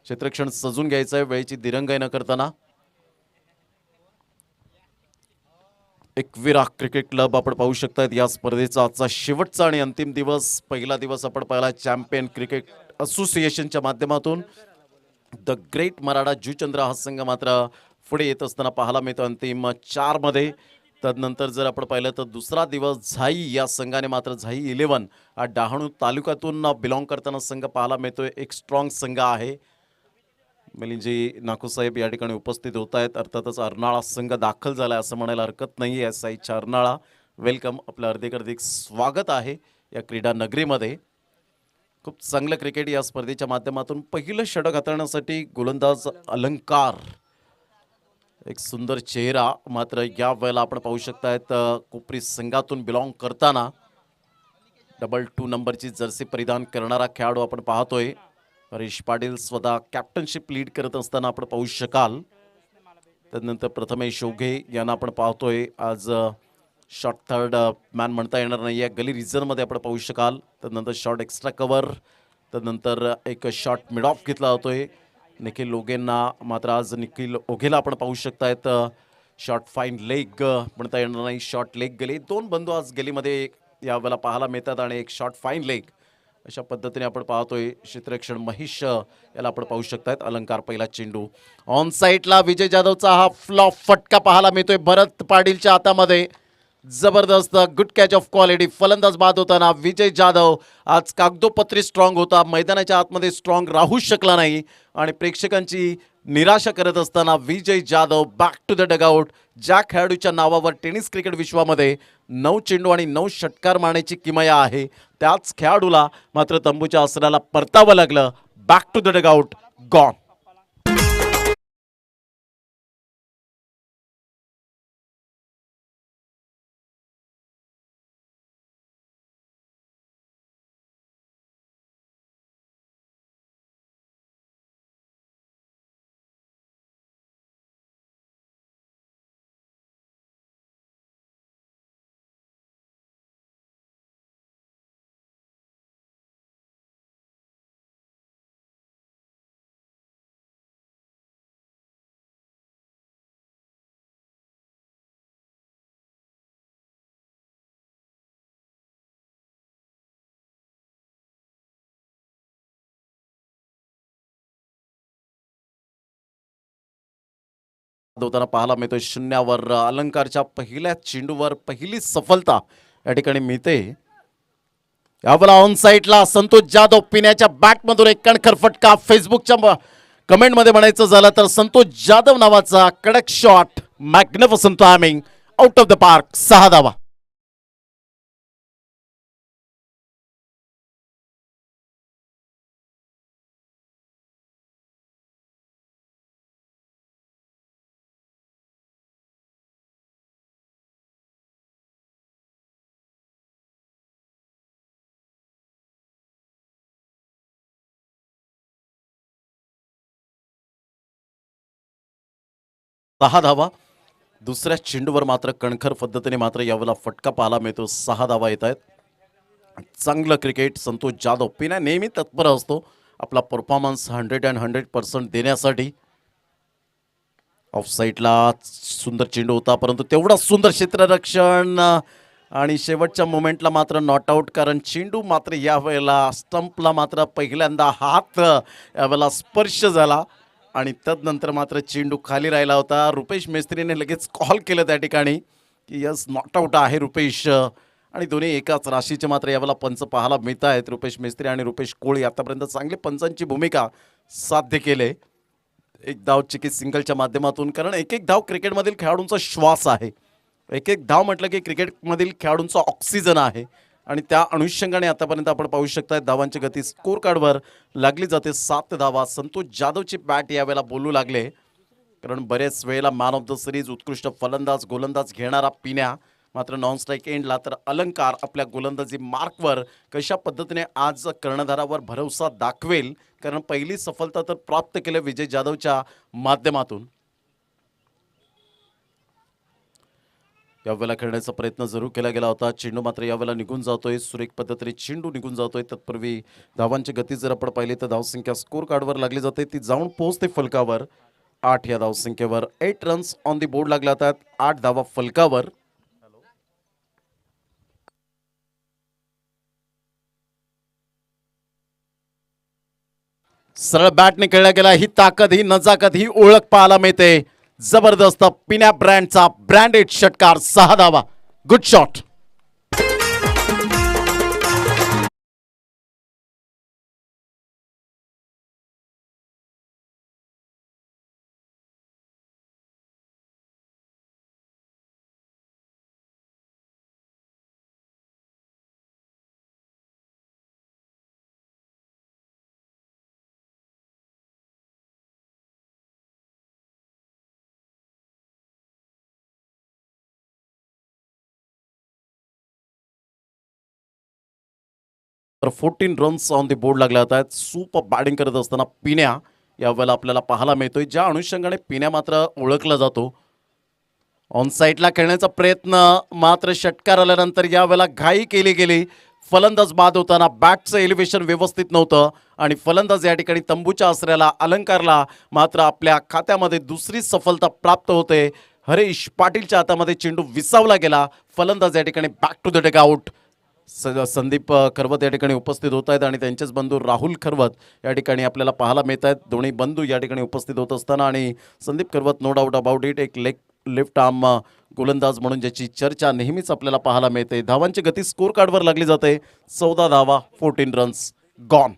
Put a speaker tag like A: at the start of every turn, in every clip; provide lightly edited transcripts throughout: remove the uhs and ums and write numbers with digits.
A: क्षेत्रक्षण सजून घ्यायचं आहे वेळेची दिरंगाई न करताना. एकविरा क्रिकेट क्लब आपण पाहू शकतायत या स्पर्धेचा आजचा शेवटचा आणि अंतिम दिवस. पहिला दिवस आपण पाहिला चॅम्पियन क्रिकेट असोसिएशनच्या माध्यमातून. द ग्रेट मराठा जुचंद्र हा संघ मात्र पुढे येत असताना पाहायला मिळतो अंतिम 4 मध्ये. तदनंतर जर आपण पाहिलं तर दुसरा दिवस झाई या संघाने मात्र झाई 11 हा डहाणू तालुक्यातून बिलॉंग करताना संघ पाहायला मिळतोय. एक स्ट्रॉंग संघ आहे. मिलिंदजी नाकूसाहेब या ठिकाणी उपस्थित होत आहेत. अर्थातच अर्नाळा संघ दाखल झाला असं म्हणायला हरकत नाही आहे. साईच्या अर्नाळा वेलकम, आपलं हार्दिक स्वागत आहे या क्रीडा नगरीमध्ये. खूप चांगलं क्रिकेट या स्पर्धेच्या माध्यमातून. पहिलं षटक हाताळण्यासाठी गोलंदाज अलंकार, एक सुंदर चेहरा. मात्र या वेळेला आपण पाहू शकतायत कोपरी संघातून बिलॉंग करताना डबल 2 नंबरची जर्सी परिधान करणारा खेळाडू आपण पाहतोय. हरीश पाटील स्वतः कॅप्टनशिप लीड करत असताना आपण पाहू शकाल. त्यानंतर प्रथमेश ओघे यांना आपण पाहतोय आज शॉर्ट थर्ड मॅन म्हणता येणार नाही आहे, गली रिझनमध्ये आपण पाहू शकाल. त्यानंतर शॉर्ट एक्स्ट्रा कव्हर, त्यानंतर एक शॉर्ट मिड ऑफ घेतला जातोय निखिल ओघेंना. मात्र आज निखिल ओघेला आपण पाहू शकतायत शॉर्ट फाईन लेग म्हणता येणार नाही, शॉर्ट लेग गेली. 2 बंधू आज गेलीमध्ये यावेळेला पाहायला मिळतात आणि एक शॉर्ट फाईन लेग अशा पद्धतीने आपण पाहतोय. क्षेत्ररक्षण महेश याला आपण पाहू शकतायत. अलंकार पहिला चेंडू ऑन साईडला. विजय जाधवचा हा फ्लॉप फटका पाहायला मिळतोय भरत पाटीलच्या हातामध्ये. जबरदस्त गुड कॅच ऑफ क्वालिटी. फलंदाज बाद होताना विजय जाधव आज कागदोपत्री स्ट्रॉंग होता, मैदानाच्या आतमध्ये स्ट्रॉंग राहू शकला नाही आणि प्रेक्षकांची निराशा करत असताना Vijay Jadhav back to the dugout. ज्या खेळाडूच्या नावावर टेनिस क्रिकेट विश्वामध्ये 9 चेंडू आणि 9 षटकार मारण्याची किमया आहे, त्याच खेळाडूला मात्र तंबूच्या आसनाला परतावं लागलं. Back to the dugout, gone. होताना पाहायला मिळतोय. 0वर अलंकारच्या पहिल्या चेंडूवर पहिली सफलता या ठिकाणी मिळते. यावेळेला ऑन साईडला संतोष जाधव पिण्याच्या बॅटमधून एक कणखर फटका. फेसबुकच्या कमेंटमध्ये म्हणायचं झालं तर संतोष जाधव नावाचा कडक shot, magnificent timing, out of the park, 6 धावा. सहा धावा. दुसऱ्या चेंडूवर मात्र कणखर पद्धतीने मात्र यावेळेला फटका पाहायला मिळतो. 6 धावा येत आहेत. चांगलं क्रिकेट. संतोष जाधव पिण्या नेहमी तत्पर असतो आपला परफॉर्मन्स 100% देण्यासाठी. ऑफ साईडला सुंदर चेंडू होता, परंतु तेवढा सुंदर क्षेत्ररक्षण आणि शेवटच्या मोमेंटला मात्र नॉट आउट. कारण चेंडू मात्र यावेळेला स्टंपला मात्र पहिल्यांदा हात यावेळेला स्पर्श झाला आणि तदनंतर मात्र चेंडू खाली राहिला होता. रुपेश मेस्त्रीने लगेच कॉल केलं त्या ठिकाणी की यस नॉट आउट आहे रुपेश. आणि दोन्ही एकाच राशीचे मात्र यावेळेला पंच पाहायला मिळत आहेत. रुपेश मेस्त्री आणि रुपेश कोळी आतापर्यंत चांगली पंचांची भूमिका साध्य केले. एक धाव चिकी सिंगलच्या माध्यमातून. कारण एक एक धाव क्रिकेटमधील खेळाडूंचा श्वास आहे. एक एक धाव म्हटलं की क्रिकेटमधील खेळाडूंचा ऑक्सिजन आहे आणि त्या अनुषंगाने आतापर्यंत आपण पाहू शकता धावांची गती स्कोर कार्डवर लागली जाते. 7 धावा. संतोष जाधवची बॅट यावेळेला बोलू लागले, कारण बरेच वेळेला मॅन ऑफ द सिरीज उत्कृष्ट फलंदाज गोलंदाज घेणारा पिण्या मात्र नॉन स्ट्राईक एंडला. तर अलंकार आपल्या गोलंदाजी मार्कवर कशा पद्धतीने आज कर्णधारावर भरोसा दाखवेल, कारण पहिली सफलता तर प्राप्त केली विजय जाधवच्या माध्यमातून. यावेळेला खेळण्याचा प्रयत्न जरूर केला गेला होता. चेंडू मात्र यावेळेला निघून जातोय. सुरेख पद्धतीने चेंडू निघून जातोय. तत्पूर्वी धावांची गती जर आपण पाहिली तर धावसंख्या स्कोर कार्डवर लागली जाते. ती जाऊन पोहोचते फलकावर. 8 या धावसंख्येवर 8 रन्स ऑन दी बोर्ड लागल्या जातात. 8 धावा फलकावर. सरळ बॅटने खेळला गेला. ही ताकद, ही नजाकत, ही ओळख पाहायला मिळते. जबरदस्त पिण्या ब्रँडचा ब्रँडेड षटकार. 6 धावा. Good shot. तर 14 रन्स ऑन द बोर्ड लागले आहेत. सुपर बॅटिंग करत असताना पिण्या यावेळेला आपल्याला पाहायला मिळतोय. ज्या अनुषंगाने पिण्या मात्र ओळखला जातो. ऑन साईडला खेळण्याचा प्रयत्न मात्र षटकार आल्यानंतर यावेळेला घाई केली गेली. फलंदाज बाद होताना बॅटचं एलिव्हेशन व्यवस्थित नव्हतं आणि फलंदाज या ठिकाणी तंबूच्या आसऱ्याला अलंकारला मात्र आपल्या खात्यामध्ये दुसरी सफलता प्राप्त होते. हरीश पाटीलच्या हातामध्ये चेंडू विसावला गेला. फलंदाज या ठिकाणी back to the dugout. Sandeep Kharwat या ठिकाणी उपस्थित होत आहेत आणि त्यांचेच बंधू राहुल खरवत या ठिकाणी आपल्याला पाहायला मिळत आहेत. दोन्ही बंधू या ठिकाणी उपस्थित होत असताना आणि Sandeep Kharwat no doubt about it एक लेफ्ट आर्म गोलंदाज म्हणून ज्याची चर्चा नेहमीच आपल्याला पाहायला मिळते. धावांची गती स्कोर कार्डवर लागली जाते. 14 धावा 14 रन्स गॉन.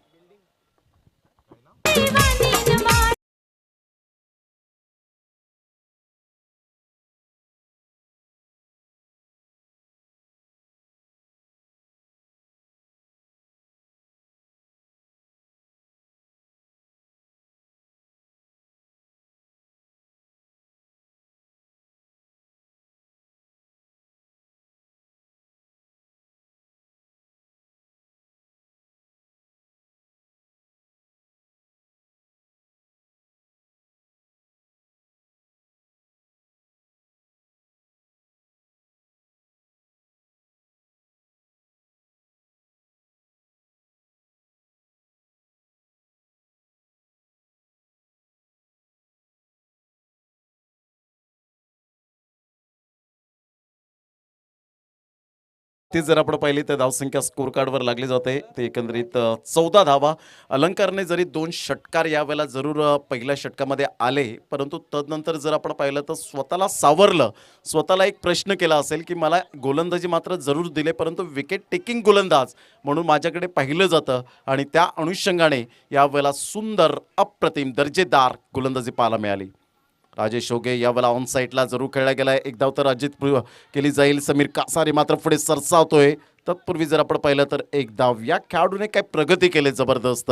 A: ती जर आपण पाहिली तर धावसंख्या स्कोर कार्डवर लागली जाते. ते एकंदरीत 14 धावा. अलंकारने जरी 2 षटकार यावेळेला जरूर पहिल्या षटकामध्ये आले, परंतु तदनंतर जर आपण पाहिलं तर स्वतःला सावरलं. स्वतःला एक प्रश्न केला असेल की मला गोलंदाजी मात्र जरूर दिले, परंतु विकेट टेकिंग गोलंदाज म्हणून माझ्याकडे पाहिलं जातं आणि त्या अनुषंगाने यावेळेला सुंदर अप्रतिम दर्जेदार गोलंदाजी पाहायला मिळाली. राजेश ओगे यावेळेला ऑन साईडला जरूर खेळला गेलाय. एक धाव तर अजित केली जाईल. समीर कासारे मात्र पुढे सरसावतोय. तत्पूर्वी जर आपण पाहिलं तर एक धाव. या खेळाडूने काय प्रगती केली जबरदस्त.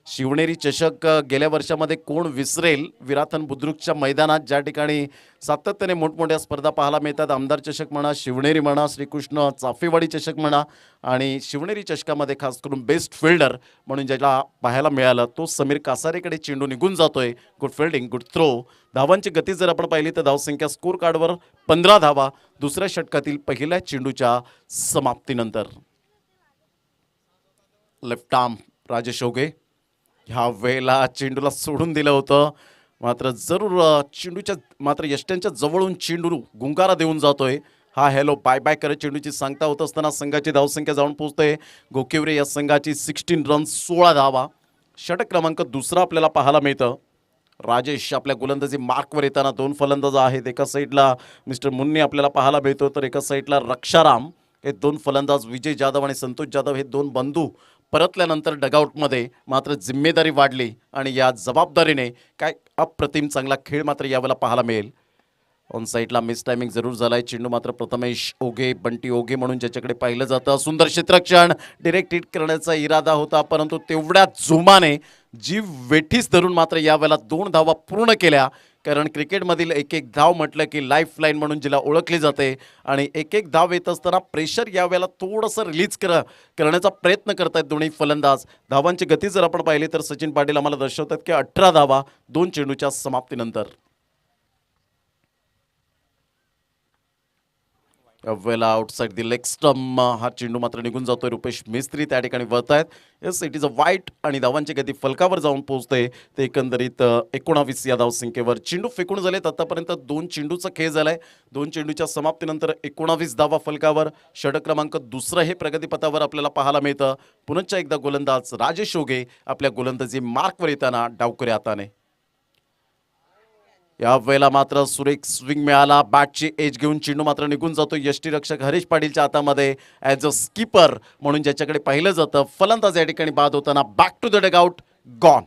A: शिवनेरी चषक गेल्या वर्षामध्ये कोण विसरेल. विराथन बुद्रुकच्या मैदानात ज्या ठिकाणी सातत्याने मोठमोठ्या स्पर्धा पाहायला मिळतात. आमदार चषक म्हणा, शिवनेरी म्हणा, श्रीकृष्ण चाफेवाडी चषक म्हणा आणि शिवनेरी चषकामध्ये खास करून बेस्ट फिल्डर म्हणून ज्याला पाहायला मिळालं तो समीर कासारेकडे चेंडू निघून जातोय. Good fielding, good throw. धावांची गती जर आपण पाहिली तर धावसंख्या स्कोर कार्डवर 15 धावा दुसऱ्या षटकातील पहिल्या चेंडूच्या समाप्तीनंतर. लेफ्ट आर्म राजेश ओगे ह्या वेळेला चेंडूला सोडून दिलं होतं. मात्र जरूर चेंडूच्या मात्र यष्ट्यांच्या जवळून चेंडू गुंगारा देऊन जातोय. हा हॅलो बाय बाय करत चेंडूची सांगता होत असताना संघाची धावसंख्या जाऊन पोहोचते. गोकिवरे या संघाची 16 रन्स 16 धावा. षटक क्रमांक दुसरा आपल्याला पाहायला मिळतं. राजेश आपल्या गोलंदाजी मार्कवर येताना 2 फलंदाज आहेत. एका साईडला मिस्टर मुन्नी आपल्याला पाहायला मिळतो, तर एका साईडला रक्षाराम. हे 2 फलंदाज विजय जाधव आणि संतोष जाधव हे 2 बंधू परतल्यानंतर डगआउटमध्ये मात्र जिम्मेदारी वाढली आणि या जबाबदारीने काय अप्रतिम चांगला खेळ मात्र यावेळेला पाहायला मिळेल. ऑन साईडला मिस टायमिंग जरूर झालाय. चेंडू मात्र प्रथमेश ओगे, बंटी ओगे म्हणून ज्याच्याकडे पाहिलं जातं. सुंदर क्षेत्ररक्षण, डिरेक्ट हिट करण्याचा इरादा होता, परंतु तेवढ्या जोमाने जीव वेठीस धरून मात्र यावेळेला 2 धावा पूर्ण केल्या. कारण क्रिकेटमधील एक एक धाव म्हटलं की लाईफ लाईन म्हणून जिला ओळखली जाते आणि एक एक धाव येत असताना प्रेशर यावेळेला थोडंसं रिलीज करण्याचा प्रयत्न करत आहेत दोन्ही फलंदाज. धावांची गती जर आपण पाहिली तर सचिन पाटील आम्हाला दर्शवतात की 18 धावा 2 चेंडूच्या समाप्तीनंतर. वेला आउटसाइड दी लेग स्टंप हा चेंडू मात्र निघून जातोय. रुपेश मिस्त्री त्या ठिकाणी वळत आहेत. येस, इट इज अ वाईट आणि धावांची गती फलकावर जाऊन पोहोचते. ते एकंदरीत 19 या धावसंख्येवर. चेंडू फेकून झालेत आतापर्यंत 2 चेंडूचा खेळ झालाय. 2 चेंडूच्या समाप्तीनंतर 19 धावा फलकावर. षटक क्रमांक दुसरं हे प्रगतीपथावर आपल्याला पाहायला मिळतं. पुन्हा एकदा गोलंदाज राजेश ओगे आपल्या गोलंदाजी मार्कवर येताना डावकरी हाताने. या वेळेला मात्र सुरेख स्विंग मिळाला. बॅटची एज घेऊन चेंडू मात्र निघून जातो यष्टीरक्षक हरीश पाटीलच्या हातामध्ये ॲज अ स्कीपर म्हणून ज्याच्याकडे पाहिलं जातं. फलंदाज या ठिकाणी बाद होताना back to the dugout, gone.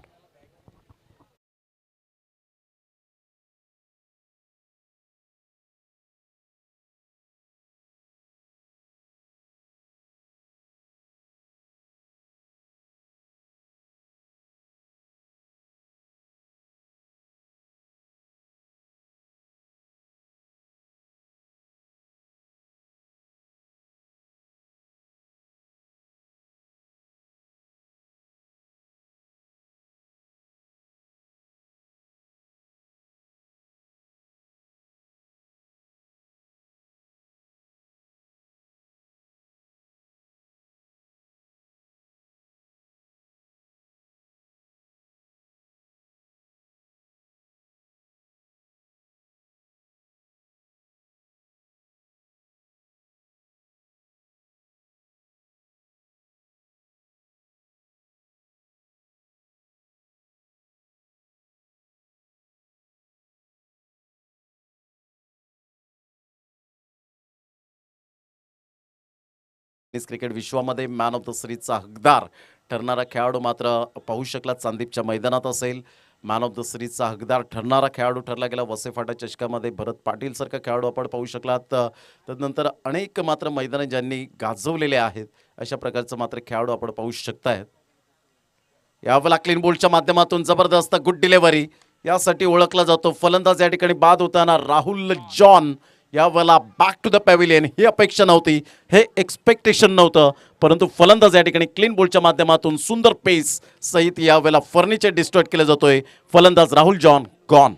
A: Cricket विश्वामध्ये मॅन ऑफ द सिरीजचा हकदार ठरणारा खेळाडू मात्र पाहू शकला चांदीपच्या मैदानात असेल. मॅन ऑफ द सिरीजचा हकदार ठरणारा खेळाडू ठरला गेला. वसेफाटा चषकामध्ये भरत पाटील सारखा खेळाडू आपण पाहू शकलात. तदनंतर अनेक मात्र मैदाने ज्यांनी गाजवलेले आहेत अशा प्रकारचं मात्र खेळाडू आपण पाहू शकतायत. यावेळेला क्लीन बोल्डच्या माध्यमातून जबरदस्त गुड डिलेव्हरी यासाठी ओळखला जातो. फलंदाज या ठिकाणी बाद होताना राहुल जॉन. यावेळेला बॅक टू द पॅव्हिलियन. ही अपेक्षा नव्हती, हे एक्सपेक्टेशन नव्हतं, परंतु फलंदाज या ठिकाणी क्लीन बोल्डच्या माध्यमातून सुंदर पेस सहित यावेळेला फर्निचर डिस्ट्रॉय केलं जातोय. फलंदाज राहुल जॉन गॉन.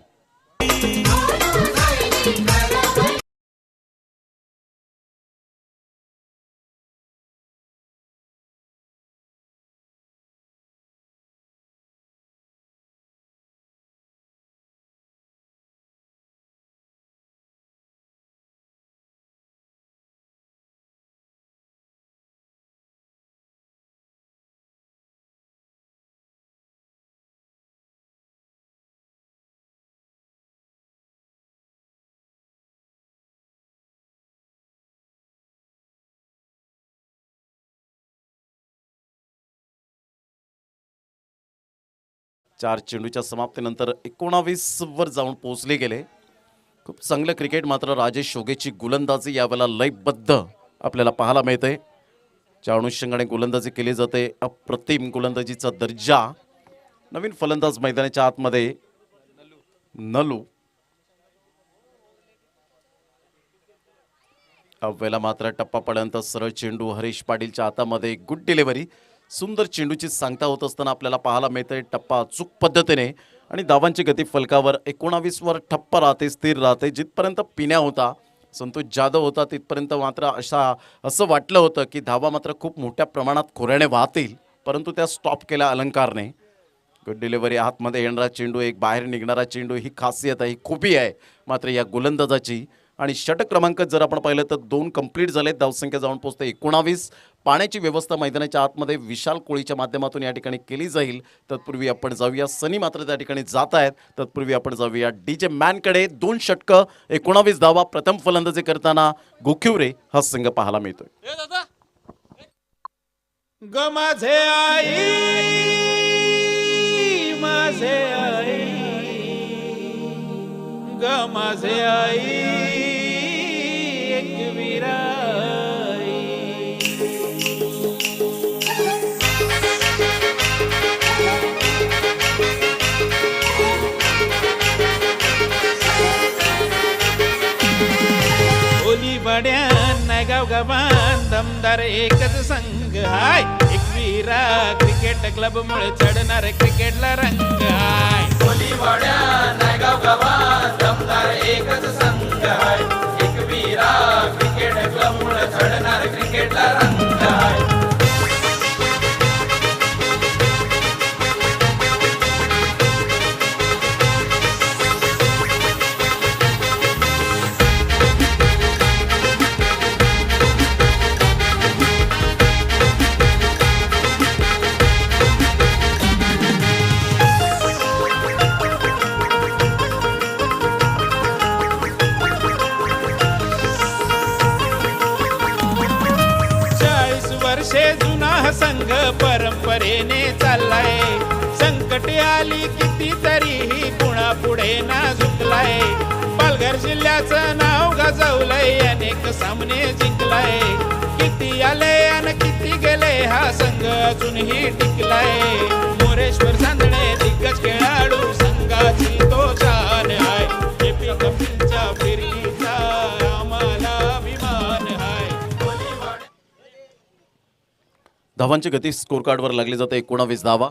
A: चार चेंडूच्या समाप्तीनंतर 19 वर जाऊन पोहोचले गेले. खूप चांगलं क्रिकेट मात्र राजेश ओगेची गोलंदाजी यावेळेला लयबद्ध आपल्याला पाहायला मिळते. ज्या अनुषंगाने गोलंदाजी केली जाते अप्रतिम गोलंदाजीचा दर्जा. नवीन फलंदाज मैदानाच्या आतमध्ये नलू. अव्वेला मात्र टप्पा पडल्यानंतर सरळ चेंडू हरीश पाटीलच्या हातामध्ये. Good delivery. सुंदर चेंडूची सांगता होत असताना आपल्याला पाहायला मिळते टप्पा अचूक पद्धतीने आणि धावांची गती फलकावर 19 वर ठप्प राहते, स्थिर राहते. जिथपर्यंत पिण्या होता, संतोष जाधव होता, तिथपर्यंत मात्र असं वाटलं होतं की धावा मात्र खूप मोठ्या प्रमाणात खोऱ्याने वाहतील, परंतु त्या स्टॉप केल्या अलंकारने. Good delivery. आतमध्ये येणारा चेंडू, एक बाहेर निघणारा चेंडू, ही खासियत आहे, ही खूबी आहे मात्र या गोलंदाजाची. आणि षटक क्रमांक जर आपण पाहिलं तर 2 कंप्लीट झालेत. धावसंख्या जाऊन पोहोचते 19. पाण्याची व्यवस्था मैदानाच्या आतमध्ये विशाल कोळीच्या माध्यमातून या ठिकाणी केली जाईल. तत्पूर्वी आपण जाऊया, सनी मात्र त्या ठिकाणी जात आहेत. तत्पूर्वी आपण जाऊया डीजे मॅनकडे. 2 षटकं, 19 धावा. प्रथम फलंदाजी करताना गोखिवरे हा संघ पाहायला मिळतोय.
B: ग माझे आई, माझे आई, ग माझे आई, एक विराई. ओली बड्यान गाव गावान दमदार एकच संघ हाय. एकविरा क्रिकेट क्लब मुळे चढणार क्रिकेटला रंग हाय. ओली बड्यान गाव गावान दमदार एकच संघ हाय. एकविरा क्रिकेट क्लब परंपरेने चाललाय. संकट आली किती तरीही पुन्हा पुढे ना झुकलाय. पालघर जिल्ह्याचं नाव गाजवलंय, अनेक सामने जिंकलाय. किती आले आणि किती गेले हा संघ अजूनही टिकलाय. मोरेश्वर चांदणे दिग्गज खेळाडू संघाची तो जान आहे. एपी कपिलच्या फिरकीचा आम्हाला अभिमान आहे.
A: धावांची गती स्कोर कार्डवर लागली जाते 19 धावा.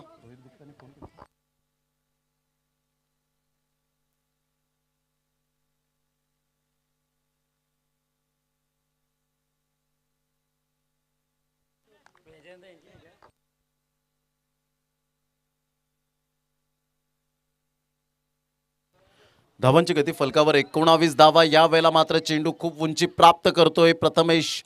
A: धावांची गती फलकावर 19 धावा. यावेळेला मात्र चेंडू खूप उंची प्राप्त करतोय प्रथमेश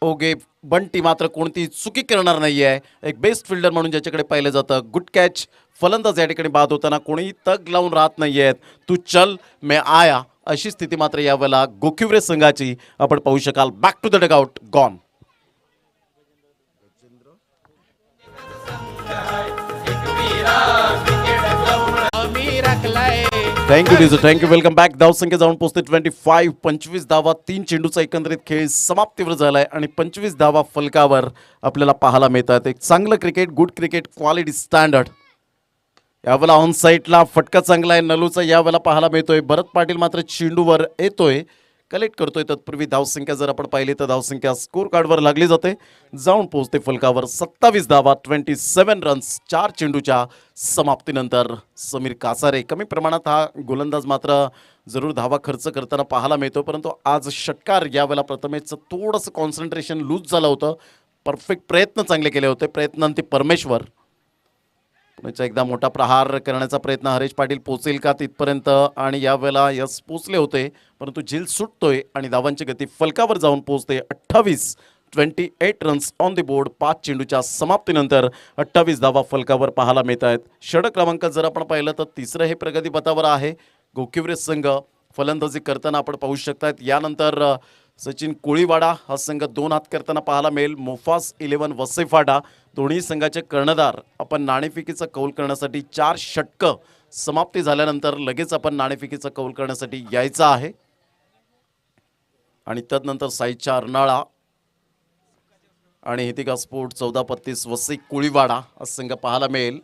A: ओगे. बंटी मात्र कोणती चुकी करणार नाहीये. एक बेस्ट फिल्डर म्हणून ज्याच्याकडे पाहिलं जातं. Good catch. फलंदाज या ठिकाणी बाद होताना कोणी तग लावून राहत नाहीयेत. तू चल मैं आया अशी स्थिती मात्र यावेळेला गोखिवरे संघाची आपण पाहू शकाल. Back to the dugout gone.
B: आम्ही राखलाय.
A: थँक्यू डिझो, थँक्यू. Welcome back. धावसंख्या जाऊन पोहोचते 25. 25 धावा. 3 चेंडूचा एकंदरीत खेळ समाप्तीवर झालाय आणि 25 धावा फलकावर आपल्याला पाहायला मिळतात. एक चांगलं cricket, good cricket, quality standard. यावेळेला ऑन साईडला फटका चांगला आहे नलूचा यावेळेला पाहायला मिळतोय. भरत पाटील मात्र चेंडूवर येतोय, कलेक्ट करतोय. तत्पूर्वी धावसंख्या जर आपण पाहिली तर धावसंख्या स्कोर कार्डवर लागली जाते. जाऊन पोहोचते फलकावर 27 धावा, 27 रन्स 4 चेंडूच्या समाप्तीनंतर. समीर कासारे कमी प्रमाणात हा गोलंदाज मात्र जरूर धावा खर्च करताना पाहायला मिळतो, परंतु आज षटकार यावेळेला प्रथमेशचं थोडंसं कॉन्सन्ट्रेशन लूज झालं होतं. परफेक्ट प्रयत्न चांगले केले होते. प्रयत्नांती परमेश्वर. पुण्याचा एकदा मोठा प्रहार करण्याचा प्रयत्न हरेश पाटील पोचेल का तिथपर्यंत, आणि यावेळेला यस पोचले होते, परंतु झील सुटतोय आणि धावांची गती फलकावर जाऊन पोहोचते 28 रन्स ऑन द बोर्ड. 5 चेंडूच्या समाप्तीनंतर 28 धावा फलकावर पाहायला मिळत आहेत. षटक क्रमांक जर आपण पाहिलं तर तिसरं हे प्रगतीपथावर आहे. गोखिवरे संघ फलंदाजी करताना आपण पाहू शकतात. यानंतर सचिन कोळीवाडा हा संघ 2 हात करताना पाहायला मिळेल. मोफास 11 वसईफाटा दोन्ही संघाचे कर्णधार. आपण नाणेफेकीचा कौल करण्यासाठी 4 षटकं समाप्ती झाल्यानंतर लगेच आपण नाणेफेकीचा कौल करण्यासाठी यायचं आहे. आणि तदनंतर साईच्या अर्नाळा आणि हितिका स्पोर्ट 14-32 वसई कोळीवाडा हा संघ पाहायला मिळेल.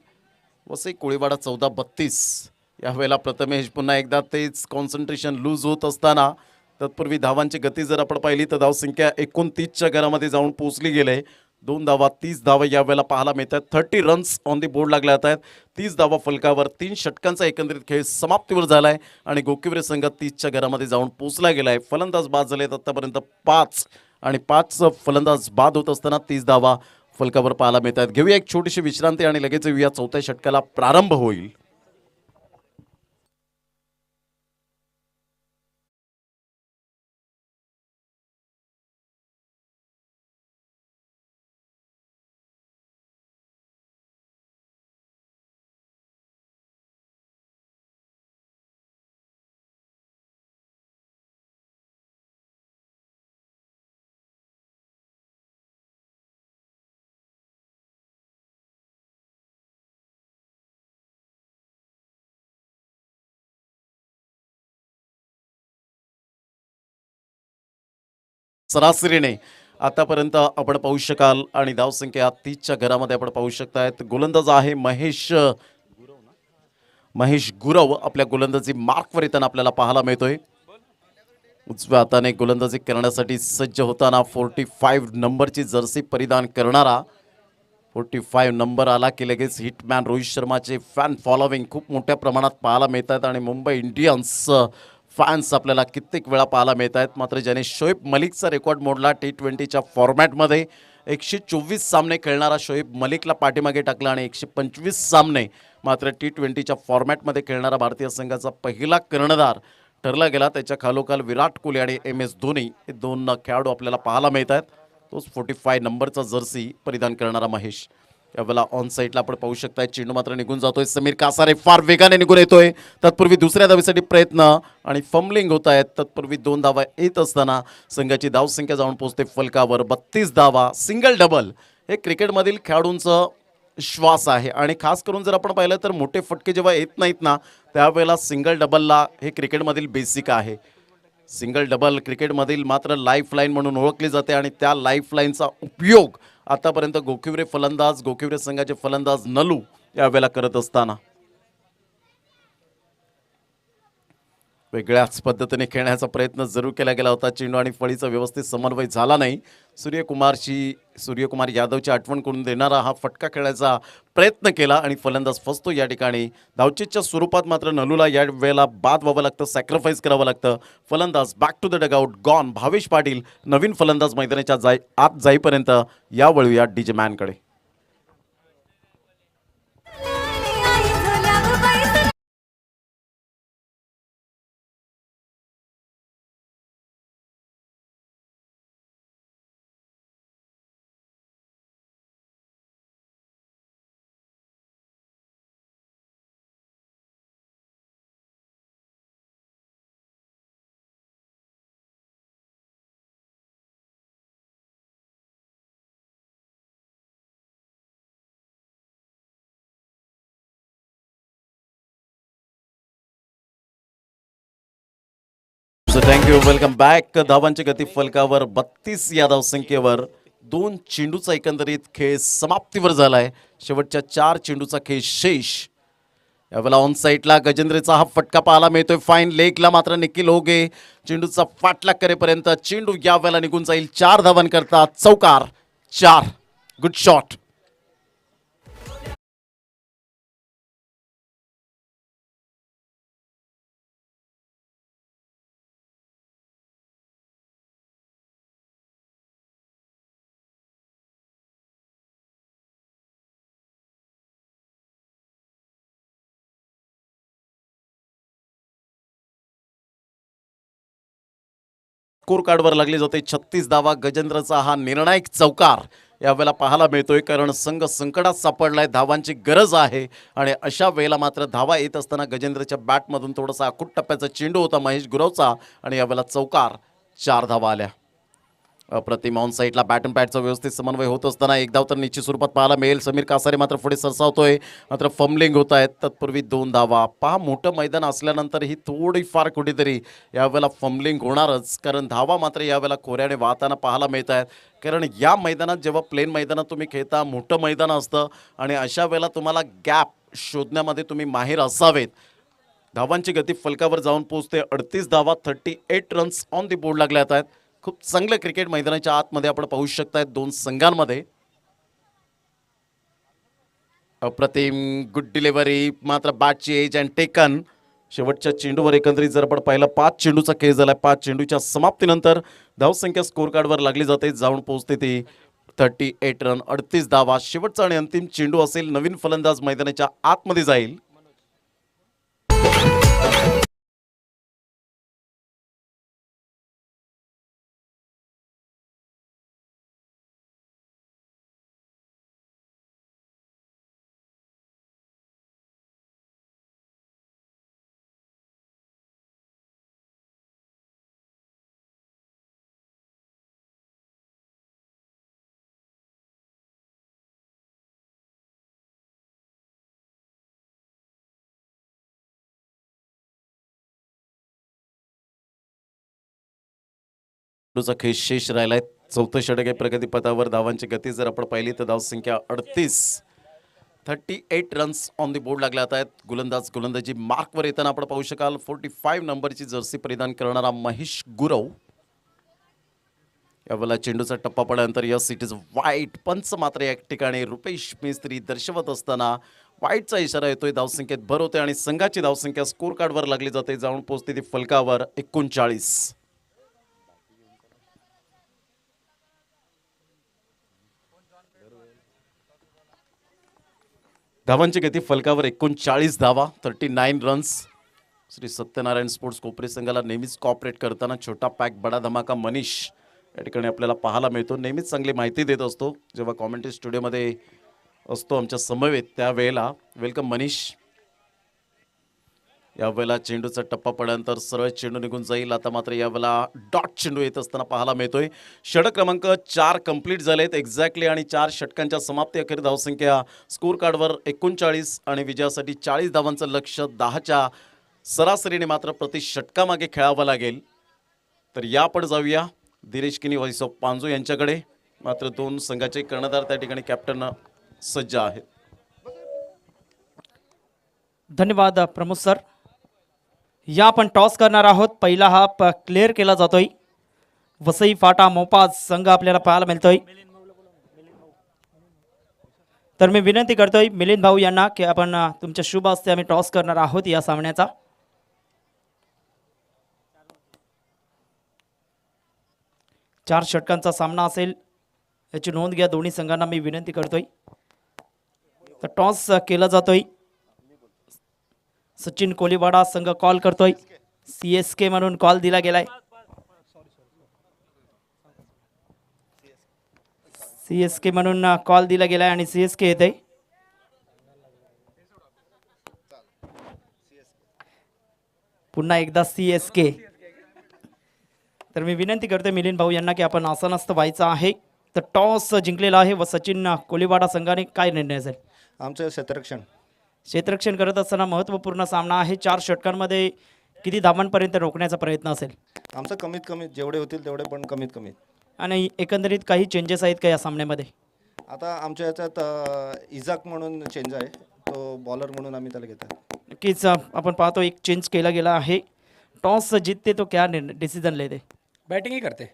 A: वसई कोळीवाडा 14-32. यावेळेला प्रथमेश पुन्हा एकदा तेच कॉन्सन्ट्रेशन लूज होत असताना तत्पूर्वी धावांची गती जर आपण पाहिली तर धावसंख्या 29च्या घरामध्ये जाऊन पोहोचली गेले. 2 धावा 30 धावा यावेळेला पाहायला मिळतात. 30 रन्स ऑन दी बोर्ड लागले जात आहेत. 30 धावा फलकावर. 3 षटकांचा एकंदरीत खेळ समाप्तीवर झाला आहे आणि गोखिवरे संघ 30च्या घरामध्ये जाऊन पोहोचला गेला आहे. फलंदाज बाद झालेत आत्तापर्यंत 5 आणि 5 फलंदाज बाद होत असताना 30 धावा फलकावर पाहायला मिळतात. घेऊया एक छोटीशी विश्रांती आणि लगेच येऊया 4थ्या षटकाला प्रारंभ होईल. सरासरीने आतापर्यंत आपण पाहू शकाल आणि धावसंख्या 30च्या घरामध्ये आपण पाहू शकतायत. गोलंदाज आहे महेश गुरव. आपल्या गोलंदाजी मार्कवर येताना आपल्याला पाहायला मिळतोय. उजव्या हाताने गोलंदाजी करण्यासाठी सज्ज होताना 45 नंबरची जर्सी परिधान करणारा. 45 नंबर आला की लगेच हिटमॅन रोहित शर्माचे फॅन फॉलोविंग खूप मोठ्या प्रमाणात पाहायला मिळतात आणि मुंबई इंडियन्स फॅन्स आपल्याला कित्येक वेळा पाहायला मिळत आहेत. मात्र ज्याने शोएब मलिकचा रेकॉर्ड मोडला T20च्या फॉर्मॅटमध्ये. 124 सामने खेळणारा शोएब मलिकला पाठीमागे टाकला आणि 125 सामने मात्र T20च्या फॉर्मॅटमध्ये खेळणारा भारतीय संघाचा पहिला कर्णधार ठरला गेला. त्याच्या खालोखाल विराट कोहली आणि MS धोनी हे 2 खेळाडू आपल्याला पाहायला मिळत आहेत. तोच 45 नंबरचा जर्सी परिधान करणारा महेश. यावेळेला ऑन साईडला आपण पाहू शकताय चेंडू मात्र निघून जातोय. समीर कासारे फार वेगाने निघून येतोय. तत्पूर्वी दुसऱ्या धावेसाठी प्रयत्न आणि फंबलिंग होत आहेत. तत्पूर्वी 2 धावा येत असताना संघाची धावसंख्या जाऊन पोहोचते फलकावर 32 धावा. सिंगल डबल हे क्रिकेटमधील खेळाडूंचं श्वास आहे. आणि खास करून जर आपण पाहिलं तर मोठे फटके जेव्हा येत नाहीत ना, त्यावेळेला सिंगल डबलला हे क्रिकेटमधील बेसिक आहे. सिंगल डबल क्रिकेटमधील मात्र लाईफ लाईन म्हणून ओळखली जाते आणि त्या लाईफ लाईनचा उपयोग आतापर्यंत गोखिवरे संघाचे फलंदाज नलू यावेळेला करत असताना वेगळ्याच पद्धतीने खेळण्याचा प्रयत्न जरूर केला गेला होता. चेंडू आणि फळीचा व्यवस्थित समन्वय झाला नाही. सूर्यकुमार यादवची आठवण करून देणारा हा फटका खेळण्याचा प्रयत्न केला आणि फलंदाज फसतो या ठिकाणी. धावचीच्या स्वरूपात मात्र नलूला या वेळेला बाद व्हावं लागतं, सॅक्रिफाईस करावं लागतं. फलंदाज back to the dugout gone. Bhavesh Patil नवीन फलंदाज मैदानाच्या आत जाईपर्यंत या वळूया डीजे मॅनकडे. थँक्यू. Welcome back. धावांची गती फलकावर 32 या धावसंख्येवर 2 चेंडूचा एकंदरीत खेळ समाप्तीवर झालाय. शेवटच्या 4 चेंडूचा खेळ शेष. यावेळेला ऑन साईडला गजेंद्रचा हा फटका पाहायला मिळतोय. फाईन लेगला मात्र निखिल होगे चेंडूचा पाठलाग करेपर्यंत चेंडू यावेळेला निघून जाईल. 4 धावांकरता चौकार. 4. Good shot. स्कोर कार्डवर लागली जाते 36 धावा. गजेंद्रचा हा निर्णायक चौकार यावेळेला पाहायला मिळतोय, कारण संघ संकटात सापडलाय. धावांची गरज आहे आणि अशा वेळेला मात्र धावा येत असताना गजेंद्रच्या बॅटमधून थोडासा आखूट टप्प्याचा चेंडू होता महेश गुरवचा आणि यावेळेला चौकार. 4 धावा आल्या. अप्रतिम. ऑन साईडला बॅट अँड पॅडचा व्यवस्थित समन्वय होत असताना एक धाव तर निश्चित स्वरूपात पाहायला मिळेल. समीर कासारे मात्र पुढे सरसावतोय, मात्र फंबलिंग होत आहेत. तत्पूर्वी 2 धावा. पहा, मोठं मैदान असल्यानंतर ही थोडीफार कुठेतरी यावेळेला फंबलिंग होणारच, कारण धावा मात्र यावेळेला खोऱ्याने वाहताना पाहायला मिळत आहेत. कारण या मैदानात जेव्हा प्लेन मैदानात तुम्ही खेळता, मोठं मैदान असतं आणि अशा वेळेला तुम्हाला गॅप शोधण्यामध्ये तुम्ही माहीर असावेत. धावांची गती फलकावर जाऊन पोहोचते 38 धावा. 38 रन्स ऑन दी बोर्ड लागले आहेत. खूप चांगलं क्रिकेट मैदानाच्या आतमध्ये आपण पाहू शकताय 2 संघांमध्ये. अप्रतिम. Good delivery. मात्र बॅटची एज अँड टेकन. शेवटच्या चेंडूवर एकंदरीत जर आपण पाहिलं 5 चेंडूचा खेळ झाला. 5 चेंडूच्या समाप्तीनंतर धावसंख्या स्कोर कार्डवर लागली जाते. जाऊन पोहोचते ती 38 रन. 38 धावा. शेवटचा आणि अंतिम चेंडू असेल. नवीन फलंदाज मैदानाच्या आतमध्ये जाईल. चेंडूचा खेळ शेष राहिलाय. 4थं षटक आहे प्रगतीपथावर. धावांची गती जर आपण पाहिली तर धावसंख्या 38 रन्स ऑन दी बोर्ड लागले आहेत. गोलंदाजी मार्कवर येताना आपण पाहू शकाल 45 नंबरची जर्सी परिधान करणारा महेश गुरव. यावेळेला चेंडूचा टप्पा पडल्यानंतर यस इट इज वाईट. पंच मात्र या ठिकाणी रुपेश मिस्त्री दर्शवत असताना वाईटचा इशारा येतोय. धावसंख्येत भर होते आणि संघाची धावसंख्या स्कोर कार्डवर लागली जाते. जाऊन पोहोचते ती फलकावर 39. धावांची गती फलकावर 39 धावा. 39 रन्स. श्री सत्यनारायण स्पोर्ट्स कोपरे संघाला नेहमीच कॉपरेट करताना छोटा पॅक बडा धमाका मनीष या ठिकाणी आपल्याला पाहायला मिळतो. नेहमीच चांगली माहिती देत असतो जेव्हा कॉमेंट्री स्टुडिओमध्ये असतो आमच्या समवेत त्यावेळेला. वेलकम मनीष. यावेळेला चेंडूचा टप्पा पडल्यानंतर सरळ चेंडू निघून जाईल. आता मात्र यावेळेला डॉट चेंडू येत असताना पाहायला मिळतोय. षटक क्रमांक 4 कंप्लीट झालेत एक्झॅक्टली आणि 4 षटकांच्या समाप्ती अखेर धावसंख्या स्कोर कार्डवर 39 आणि विजयासाठी 40 धावांचं लक्ष्य 10च्या सरासरीने मात्र प्रति षटकामागे खेळावं लागेल. तर या आपण जाऊया दिनेश किनी व्हॉइस ऑफ पांजू यांच्याकडे. मात्र दोन संघाचे कर्णधार त्या ठिकाणी कॅप्टन सज्ज आहेत.
C: धन्यवाद प्रमोद सर. या आपण टॉस करणार आहोत. पहिला हाफ क्लिअर केला जातोय. वसई फाटा मोपाज संघ आपल्याला पाहायला मिळतोय. तर मी विनंती करतोय मिलिंद भाऊ यांना की आपण तुमच्या शुभ हस्ते आम्ही टॉस करणार आहोत या सामन्याचा. चार षटकांचा सामना असेल याची नोंद घ्या दोन्ही संघांना मी विनंती करतोय. तर टॉस केला जातोय. सचिन कोलीवाडा संघ कॉल करतोय. CSK म्हणून कॉल दिला गेलाय. CSK म्हणून कॉल दिला गेलाय आणि CSK येते. पुन्हा एकदा CSK. तर मी विनंती करतोय मिलिंद भाऊ यांना की आपण आसनस्थ व्हायचं आहे. तर टॉस जिंकलेला आहे व सचिन कोलीवाडा संघाने काय निर्णय असेल?
D: आमचं
C: क्षेत्ररक्षण करत असताना महत्त्वपूर्ण सामना आहे. 4 षटकांमध्ये किती धावांपर्यंत रोखण्याचा प्रयत्न असेल?
D: आमचं कमीत कमी जेवढे होतील तेवढे, पण कमीत कमी.
C: आणि एकंदरीत काही चेंजेस आहेत का या सामन्यामध्ये?
D: आता आमच्या याच्यात इजाक म्हणून चेंज आहे, तो बॉलर म्हणून आम्ही त्याला घेतो.
C: नक्कीच आपण पाहतो एक चेंज केला गेला आहे. टॉस जीतते तो क्या डिसीजन लेते?
E: बैटिंग ही करते.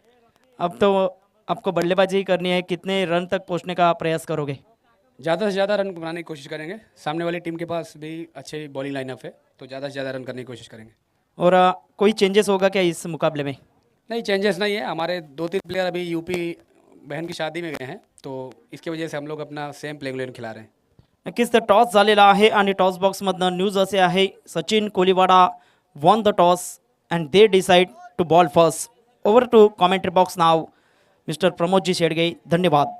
C: अब तो आपको बल्लेबाजी ही करनी है. कितने रन तक पहुंचने का प्रयास करोगे?
E: ज़्यादा से ज़्यादा रन बनाने की कोशिश करेंगे. सामने वाली टीम के पास भी अच्छे बॉलिंग लाइनअप है, तो ज़्यादा से ज़्यादा रन करने की कोशिश करेंगे.
C: और कोई चेंजेस होगा क्या इस मुकाबले में?
E: नहीं, चेंजेस नहीं है. हमारे 2-3 प्लेयर अभी यूपी बहन की शादी में गए हैं, तो इसकी वजह से हम लोग अपना सेम प्लेइंग इलेवन खिला रहे हैं.
C: नक्कीच तर टॉस झालेला आहे आणि टॉस बॉक्समधनं न्यूज असे आहे, Sachin Koliwada won the toss and they decided to bowl first. Over to commentary box नाव मिस्टर प्रमोदजी शेडगे. धन्यवाद.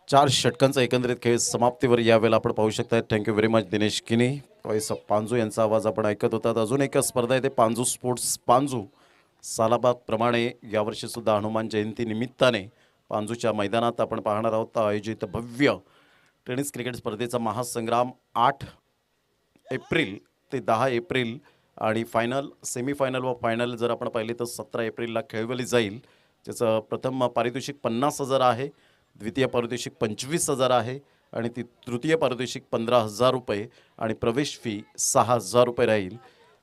A: चार षटकांचा एकंदरीत खेळ समाप्तीवर यावेळेला आपण पाहू शकता. थँक्यू व्हेरी मच दिनेश किनी व्हॉइस ऑफ पांजू यांचा आवाज आपण ऐकत होतात. अजून एक स्पर्धा आहे ते पांजू स्पोर्ट्स पांजू. सालाबाद प्रमाणे यावर्षी सुद्धा हनुमान जयंती निमित्ताने पांजूच्या मैदानात आपण पाहणार आहोत आयोजित भव्य टेनिस क्रिकेट स्पर्धेचा महासंग्राम 8 एप्रिल ते 10 एप्रिल आणि फायनल सेमीफायनल व फायनल जर आपण पाहिले तर 17 एप्रिलला खेळवली जाईल. ज्याचं प्रथम पारितोषिक 50,000 आहे, द्वितीय पारितोषिक 25,000 आहे आणि तृतीय पारितोषिक 15,000 रुपये आणि प्रवेश फी 6,000 रुपये राहील.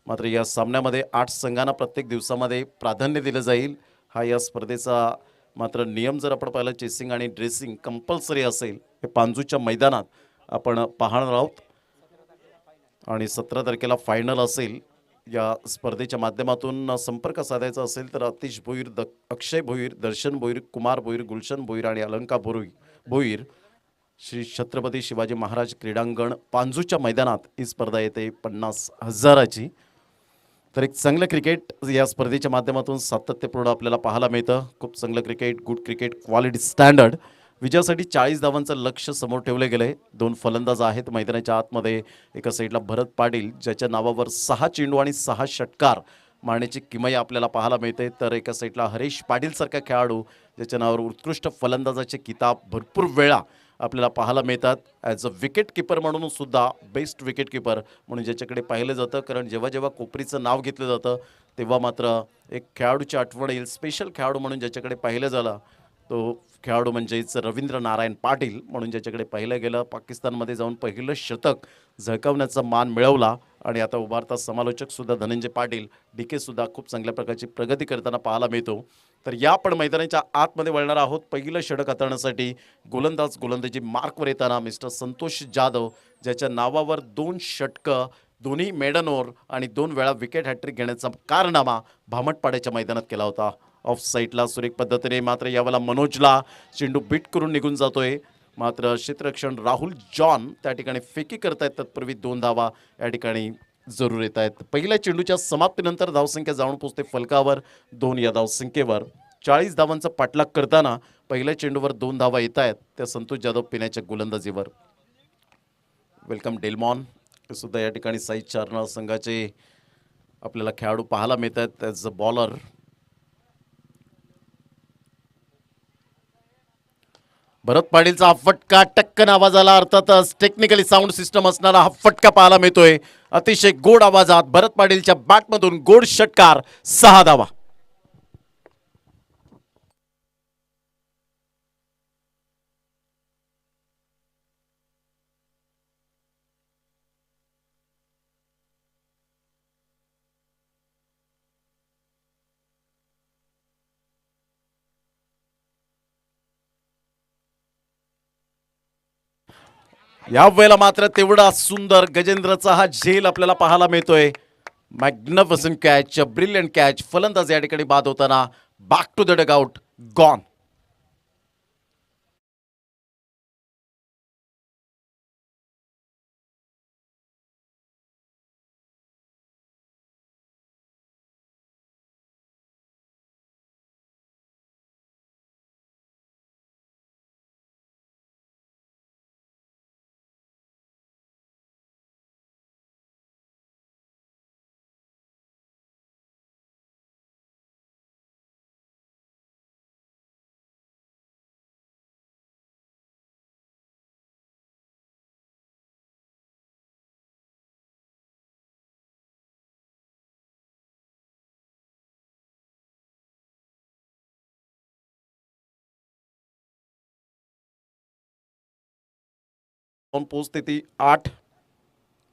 A: मात्र या सामन्यामध्ये 8 संघांना प्रत्येक दिवसामध्ये प्राधान्य दिलं जाईल. हा या स्पर्धेचा मात्र नियम जर आपण पाहिलं चेसिंग आणि ड्रेसिंग कंपल्सरी असेल. हे पांजूच्या मैदानात आपण पाहणार आहोत आणि 17 तारखेला फायनल असेल. या स्पर्धेच्या माध्यमातून संपर्क साधायचा असेल तर अतिश भोईर, अक्षय भोईर, दर्शन भोईर, कुमार भोईर, गुलशन भोईर आणि अलंका भोईर श्री छत्रपती शिवाजी महाराज क्रीडांगण पांजूच्या मैदानात ही स्पर्धा येते 50,000ची. तर एक चांगलं क्रिकेट या स्पर्धेच्या माध्यमातून सातत्यपूर्ण आपल्याला पाहायला मिळतं. खूप चांगलं cricket, good cricket, quality standard. विजयासाठी 40 धावांचं लक्ष समोर ठेवले गेले. 2 फलंदाज आहेत मैदानाच्या आतमध्ये. एका साईडला भरत पाटील ज्याच्या नावावर 6 चेंडू आणि 6 षटकार मारण्याची किमया आपल्याला पाहायला मिळते. तर एका साईडला हरीश पाटीलसारखा खेळाडू ज्याच्या नावावर उत्कृष्ट फलंदाजाचे किताब भरपूर वेळा आपल्याला पाहायला मिळतात. ॲज अ विकेट किपर म्हणून सुद्धा बेस्ट विकेट किपर म्हणून ज्याच्याकडे पाहिलं जातं. कारण जेव्हा जेव्हा कोपरीचं नाव घेतलं जातं तेव्हा मात्र एक खेळाडूची आठवण येईल. स्पेशल खेळाडू म्हणून ज्याच्याकडे पाहिलं झालं तो खेळाडू म्हणजेच रवींद्र नारायण पाटील म्हणून ज्याच्याकडे पाहिलं गेलं. पाकिस्तानमध्ये जाऊन पहिलं शतक झळकावण्याचा मान मिळवला आणि आता उभारता समालोचक सुद्धा धनंजय पाटील DK सुद्धा खूप चांगल्या प्रकारची प्रगती करताना पाहायला मिळतो. तर या आपण मैदानाच्या आतमध्ये वळणार आहोत. पहिलं षटक हाताळण्यासाठी गोलंदाजी मार्कवर येताना मिस्टर संतोष जाधव, ज्याच्या नावावर 2 षटकं, दोन्ही मेडन ओव्हर आणि 2 वेळा विकेट हॅट्रिक घेण्याचा कारनामा भामटपाड्याच्या मैदानात केला होता. ऑफ साईडला सुरेख पद्धतीने, मात्र यावेळेला मनोजला चेंडू बीट करून निघून जातोय. मात्र क्षेत्ररक्षण राहुल जॉन त्या ठिकाणी फेकी करतायत. तत्पूर्वी 2 धावा या ठिकाणी जरूर येत आहेत. पहिल्या चेंडूच्या समाप्तीनंतर धावसंख्या जाऊन पोहोचते फलकावर 2 या धावसंख्येवर. 40 धावांचा पाठलाग करताना पहिल्या चेंडूवर 2 धावा येत आहेत त्या संतोष जाधव पिण्याच्या गोलंदाजीवर. वेलकम डेलमॉन हे सुद्धा या ठिकाणी साई चारनाळ संघाचे आपल्याला खेळाडू पाहायला मिळत आहेत ॲज अ बॉलर. भरत पाटीलचा हा फटका टक्कन आवाज आला. अर्थातच टेक्निकली साऊंड सिस्टम असणारा हा फटका पाहायला मिळतोय. अतिशय गोड आवाजात भरत पाटीलच्या बॅटमधून गोड षटकार, 6 धावा. या वेळेला मात्र तेवढा सुंदर गजेंद्रचा हा झेल आपल्याला पाहायला मिळतोय. Magnificent catch, brilliant catch. फलंदाज या ठिकाणी बाद होताना back to the dugout, gone. पोस्ट ती 8.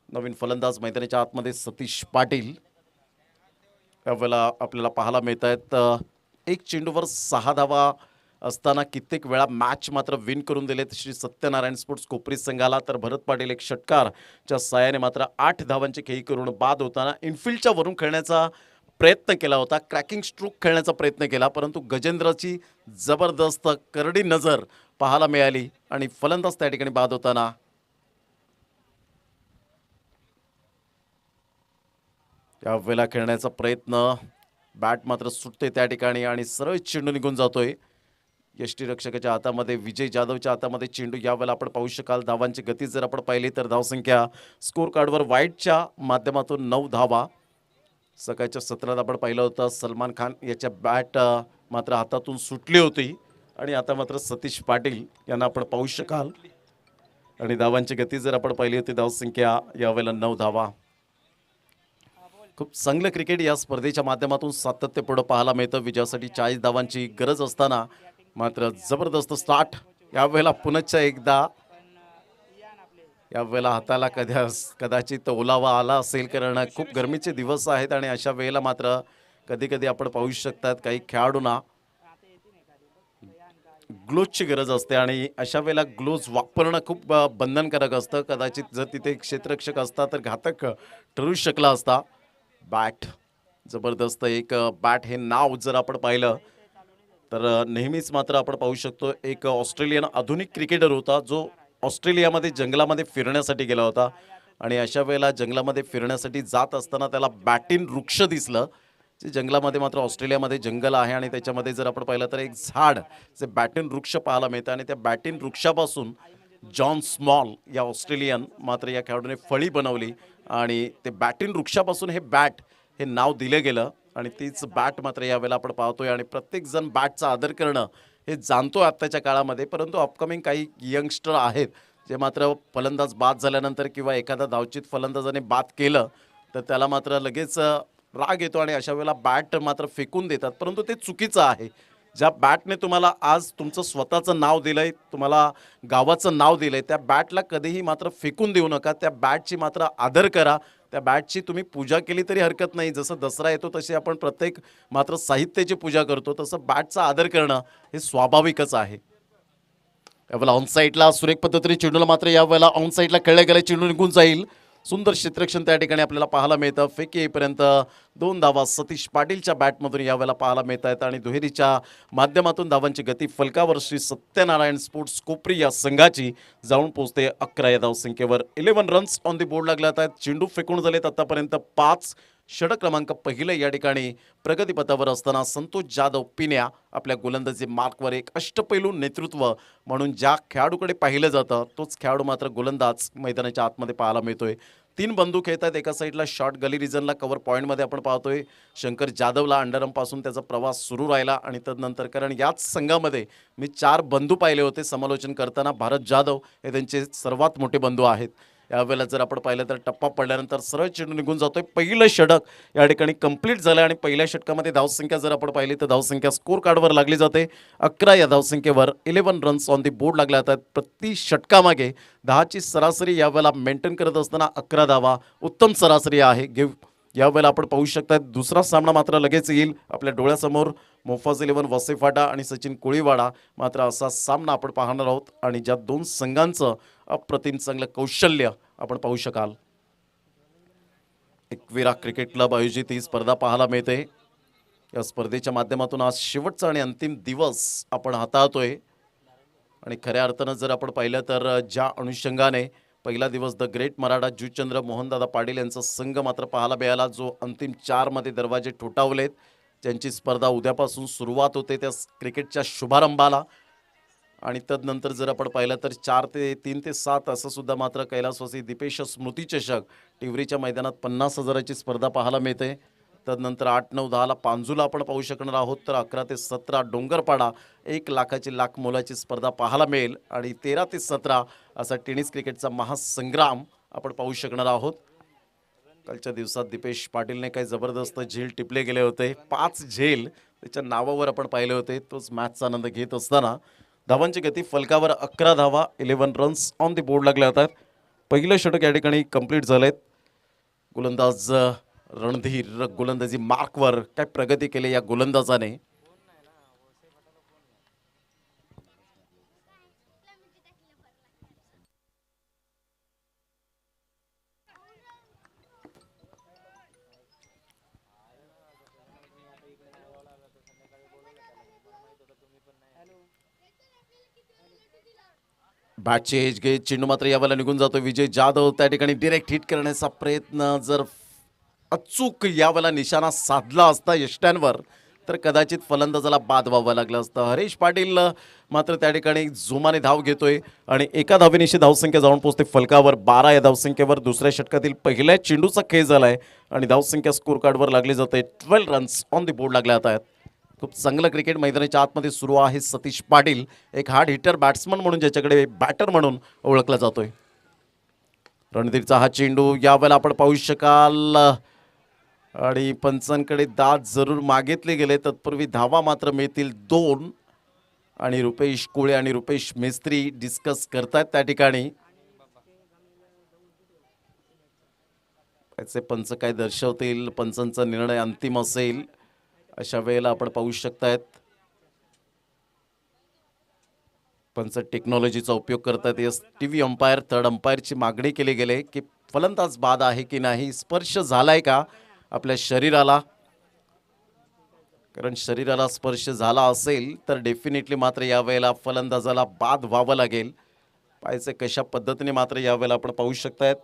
A: नवीन फलंदाज मैदानाच्या आतमध्ये सतीश पाटील यावेळेला आपल्याला पाहायला मिळत आहेत. एक चेंडूवर 6 धावा असताना कित्येक वेळा मॅच मात्र विन करून दिलेत श्री सत्यनारायण स्पोर्ट्स कोपरी संघाला. तर भरत पाटील एक षटकारच्या साहाय्याने मात्र 8 धावांची खेळी करून बाद होताना इनफिल्डच्या वरून खेळण्याचा प्रयत्न केला होता, क्रॅकिंग स्ट्रोक खेळण्याचा प्रयत्न केला, परंतु गजेंद्रची जबरदस्त करडी नजर पाहायला मिळाली आणि फलंदाज त्या ठिकाणी बाद होताना यावेळेला खेळण्याचा प्रयत्न, बॅट मात्र सुटते त्या ठिकाणी आणि सरळ चेंडू निघून जातोय. यष्टीरक्षकाच्या हातामध्ये, विजय जाधवच्या हातामध्ये चेंडू. यावेळेला आपण पाहू शकाल धावांची गती जर आपण पाहिली तर धावसंख्या स्कोर कार्डवर वाईटच्या माध्यमातून 9 धावा. सकाळच्या सत्रात आपण पाहिलं होतं सलमान खान याच्या बॅट मात्र हातातून सुटली होती आणि आता मात्र सतीश पाटील यांना आपण पाहू शकाल आणि धावांची गती जर आपण पाहिली होती धावसंख्या यावेळेला 9 धावा. खूप चांगलं क्रिकेट या स्पर्धेच्या माध्यमातून सातत्य पुढे पाहायला मिळतं. विजयासाठी 40 धावांची गरज असताना मात्र जबरदस्त स्टार्ट. यावेळेला पुनश्च एकदा यावेळेला हाताला कदाचित ओलावा आला असेल, कारण खूप गरमीचे दिवस आहेत आणि अशा वेळेला मात्र कधी कधी आपण पाहू शकतात काही खेळाडूंना ग्लोजची गरज असते आणि अशा वेळेला ग्लोव्ज वापरणं खूप बंधनकारक असतं. कदाचित जर तिथे क्षेत्ररक्षक असता तर घातक ठरू शकला असता. बॅट जबरदस्त एक बॅट हे नाव जर आपण पाहिलं तर नेहमीच मात्र आपण पाहू शकतो एक ऑस्ट्रेलियन आधुनिक क्रिकेटर होता जो ऑस्ट्रेलियामध्ये जंगलामध्ये फिरण्यासाठी गेला होता आणि अशा वेळेला जंगलामध्ये फिरण्यासाठी जात असताना त्याला बॅटिन वृक्ष दिसलं. जे जंगलामध्ये मात्र ऑस्ट्रेलियामध्ये जंगल आहे आणि त्याच्यामध्ये जर आपण पाहिलं तर एक झाड जे बॅटिन वृक्ष पाहायला मिळतं आणि त्या बॅटिन वृक्षापासून जॉन स्मॉल या ऑस्ट्रेलियन मात्र या खेळाडूने फळी बनवली आणि ते बॅटिन वृक्षापासून हे बॅट हे नाव दिलं गेलं आणि तीच बॅट मात्र यावेळेला आपण पाहतोय आणि प्रत्येकजण बॅटचा आदर करणं हे जाणतो आत्ताच्या काळामध्ये. परंतु अपकमिंग काही यंगस्टर आहेत जे मात्र फलंदाज बाद झाल्यानंतर किंवा एखादा धावचित फलंदाजाने बाद केलं तर त्याला मात्र लगेच राग येतो आणि अशा वेळेला बॅट मात्र फेकून देतात, परंतु ते चुकीचं आहे. ज्या बॅटने तुम्हाला आज तुमचं स्वतःचं नाव दिलंय, तुम्हाला गावाचं नाव दिलंय, त्या बॅटला कधीही मात्र फेकून देऊ नका. त्या बॅटची मात्र आदर करा. त्या बॅटची तुम्ही पूजा केली तरी हरकत नाही. जसं दसरा येतो तशी आपण प्रत्येक मात्र साहित्याची पूजा करतो, तसं बॅटचा आदर करणं हे स्वाभाविकच आहे. यावेळेला ऑन साईडला सुरेख पद्धतीने चेंडूला मात्र यावेळेला ऑन साईडला खेळल्या गेल्या चेंडू निघून जाईल. सुंदर क्षेत्ररक्षण त्या ठिकाणी आपल्याला पाहायला मिळतं. फेकी येईपर्यंत 2 धावा सतीश पाटीलच्या बॅटमधून यावेळेला पाहायला मिळत आहेत आणि दुहेरीच्या माध्यमातून धावांची गती फलकावर श्री सत्यनारायण स्पोर्ट्स कोपरी या संघाची जाऊन पोहोचते 11 या धावसंख्येवर. 11 रन्स ऑन दी बोर्ड लागल्यात आहेत. चेंडू फेकून झालेत आतापर्यंत 5. षटक क्रमांक पहिलं या ठिकाणी प्रगतीपथावर असताना संतोष जाधव पिन्या आपल्या गोलंदाजी मार्कवर एक अष्टपैलू नेतृत्व म्हणून ज्या खेळाडूकडे पाहिलं जातं तोच खेळाडू मात्र गोलंदाज मैदानाच्या आतमध्ये पाहायला मिळतोय. 3 बंदूक खेळत आहेत. एका साईडला शॉर्ट गली रिजनला कव्हर पॉईंटमध्ये आपण पाहतोय शंकर जाधवला अंडरमपासून त्याचा प्रवास सुरू राहिला आणि तदनंतर कारण याच संघामध्ये मी 4 बंधू पाहिले होते समालोचन करताना. भारत जाधव हे त्यांचे सर्वात मोठे बंधू आहेत. यावेळेला जर आपण पाहिलं तर टप्पा पडल्यानंतर सरळ चेंडू निघून जातोय. पहिलं षटक या ठिकाणी कंप्लीट झालं आणि पहिल्या षटकामध्ये धावसंख्या जर आपण पाहिली तर धावसंख्या स्कोर कार्डवर लागली जाते. 11 या धावसंख्येवर 11 रन्स ऑन दी बोर्ड लागल्या जातात. प्रति षटकामागे 10ची सरासरी यावेळेला मेंटेन करत असताना 11 धावा उत्तम सरासरी आहे. यावेळेला आपण पाहू शकता दुसरा सामना मात्र लगेच येईल आपल्या डोळ्यासमोर. मोफाज 11 वसेफाटा आणि सचिन कोळीवाडा मात्र असा सामना आपण पाहणार आहोत आणि ज्या 2 संघांचं अप्रतिम चांगलं कौशल्य आपण पाहू शकाल. एकविरा क्रिकेट क्लब आयोजित ही स्पर्धा पाहायला मिळते. या स्पर्धेच्या माध्यमातून आज शेवटचा आणि अंतिम दिवस आपण हाताळतोय आणि खऱ्या अर्थानं जर आपण पाहिलं तर ज्या अनुषंगाने पहिला दिवस द ग्रेट मराठा जुचंद्र मोहनदादा पाटील यांचा संघ मात्र पाहायला मिळाला जो अंतिम 4 मध्ये दरवाजे ठोठावलेत. ज्यांची स्पर्धा उद्यापासून सुरुवात होते त्या क्रिकेटच्या शुभारंभाला आणि तदनंतर जर आपण पाहिलं तर 4 ते 3 ते 7 असं सुद्धा मात्र कैलासवासी दीपेश स्मृती चषक टिवरीच्या मैदानात 50,000ची स्पर्धा पाहायला मिळते. तदनंतर 8, 9, 10ला पांजुला आपण पाहू शकणार आहोत. तर 11 ते 17 डोंगरपाडा 1 लाखाची लाख मोलाची स्पर्धा पाहायला मिळेल आणि 13 ते 17 असा टेनिस क्रिकेटचा महासंग्राम आपण पाहू शकणार आहोत. कालच्या दिवसात दीपेश पाटीलने काही जबरदस्त झेल टिपले गेले होते. 5 झेल त्याच्या नावावर आपण पाहिले होते. तोच मॅचचा आनंद घेत असताना धावांची गती फलकावर 11 धावा 11 रन्स ऑन दी बोर्ड लागले जातात. पहिलं षटक या ठिकाणी कंप्लीट झालेत. गोलंदाज रणधीर गोलंदाजी मार्कवर काय प्रगती केली या गोलंदाजाने. बॅटची एज घे चेंडू मात्र यावेळेला निघून जातो. विजय जाधव त्या ठिकाणी डिरेक्ट हिट करण्याचा प्रयत्न जर अचूक यावेळेला निशाणा साधला असता यष्ट्यांवर तर कदाचित फलंदाजाला बाद व्हावं लागलं असतं. हरीश पाटील मात्र त्या ठिकाणी जोमाने धाव घेतोय आणि एका धावेनिशी धावसंख्या जाऊन पोहोचते फलकावर 12 या धावसंख्येवर. दुसऱ्या षटकातील पहिल्या चेंडूचा खेळ झालाय आणि धावसंख्या स्कोर कार्डवर लागली जाते. 12 रन्स ऑन दी बोर्ड लागल्या आहेत. खूप चांगलं क्रिकेट मैदानाच्या आतमध्ये सुरू आहे. सतीश पाटील एक हार्ड हिटर बॅट्समन म्हणून ज्याच्याकडे बॅटर म्हणून ओळखला जातोय. रणधीरचा हा चेंडू यावेळेला आपण पाहू शकाल आणि पंचांकडे दाद जरूर मागितले गेले. तत्पूर्वी धावा मात्र मिळतील 2 आणि रुपेश कोळे आणि रुपेश मेस्त्री डिस्कस करतायत त्या ठिकाणी. त्याचे पंच काय दर्शवतील, पंचांचा निर्णय अंतिम असेल अशा वेळेला आपण पाहू शकतायत. पंच टेक्नॉलॉजीचा उपयोग करतात. एस टीव्ही अंपायर थर्ड अंपायरची मागणी केली गेली की फलंदाज बाद आहे की नाही, स्पर्श झालाय का आपल्या शरीराला. कारण शरीराला स्पर्श झाला असेल तर डेफिनेटली मात्र यावेळेला फलंदाजाला बाद व्हावं लागेल. पाहायचं कशा पद्धतीने मात्र यावेळेला आपण पाहू शकतायत.